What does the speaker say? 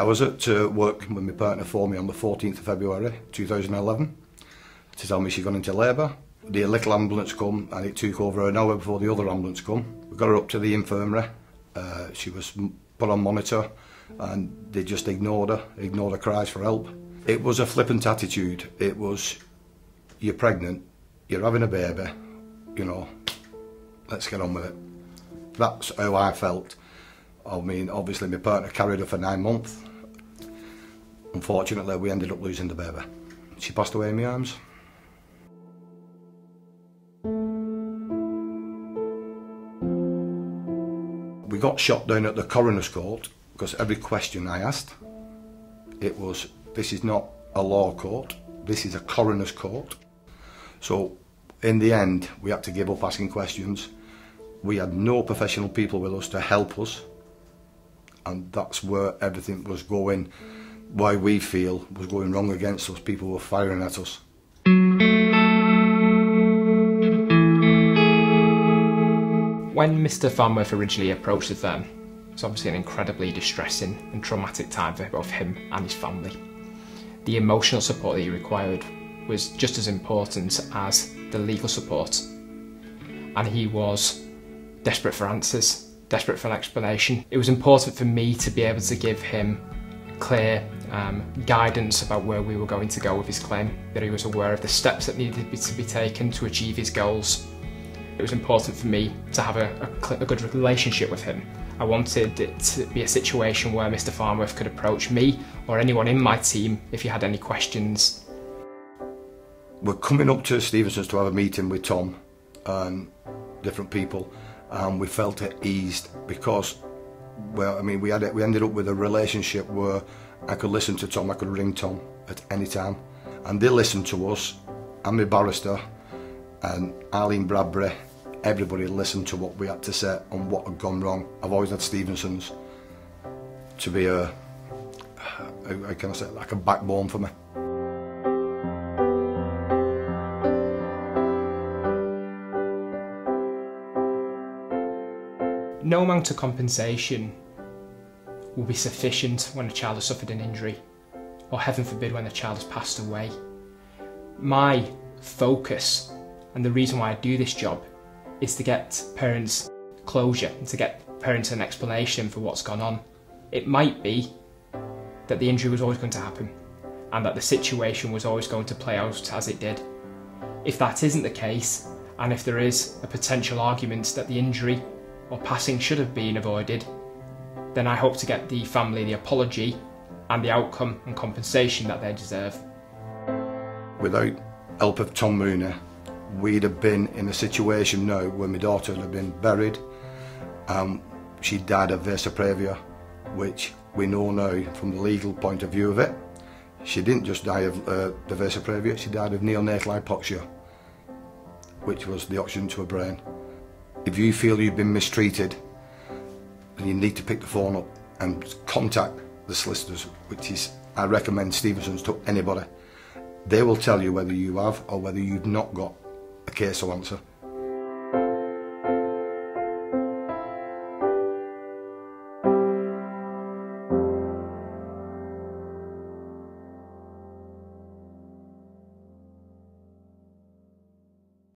I was at work when my partner phoned me on the 14th of February 2011 to tell me she'd gone into labour. The little ambulance come and it took over an hour before the other ambulance come. We got her up to the infirmary. She was put on monitor and they just ignored her cries for help. It was a flippant attitude. It was, you're pregnant, you're having a baby, you know, let's get on with it. That's how I felt. I mean, obviously my partner carried her for 9 months. Unfortunately, we ended up losing the baby. She passed away in my arms. We got shot down at the coroner's court because every question I asked, it was, this is not a law court, this is a coroner's court. So in the end, we had to give up asking questions. We had no professional people with us to help us, and that's where everything was going, why we feel was going wrong against us. People were firing at us. When Mr. Farnworth originally approached the firm, it was obviously an incredibly distressing and traumatic time for both him and his family. The emotional support that he required was just as important as the legal support, and he was desperate for answers, desperate for an explanation. It was important for me to be able to give him clear guidance about where we were going to go with his claim, that he was aware of the steps that needed to be taken to achieve his goals. It was important for me to have a good relationship with him. I wanted it to be a situation where Mr. Farnworth could approach me or anyone in my team if he had any questions. We're coming up to Stephensons to have a meeting with Tom and different people, and we felt at ease because, well, I mean, we ended up with a relationship where I could listen to Tom, I could ring Tom at any time, and they listened to us, and my barrister, and Arlene Bradbury. Everybody listened to what we had to say and what had gone wrong. I've always had Stephensons to be how can I say, like a backbone for me. No amount of compensation will be sufficient when a child has suffered an injury, or heaven forbid when a child has passed away. My focus and the reason why I do this job is to get parents closure and to get parents an explanation for what's gone on. It might be that the injury was always going to happen and that the situation was always going to play out as it did. If that isn't the case, and if there is a potential argument that the injury or passing should have been avoided, then I hope to get the family the apology and the outcome and compensation that they deserve. Without help of Tom Mooney, we'd have been in a situation now where my daughter had been buried. She died of vasa previa, which we know now from the legal point of view of it. She didn't just die of the vasa previa, she died of neonatal hypoxia, which was the oxygen to her brain. If you feel you've been mistreated, then you need to pick the phone up and contact the solicitors, which is, I recommend Stephensons to anybody. They will tell you whether you have or whether you've not got a case to answer.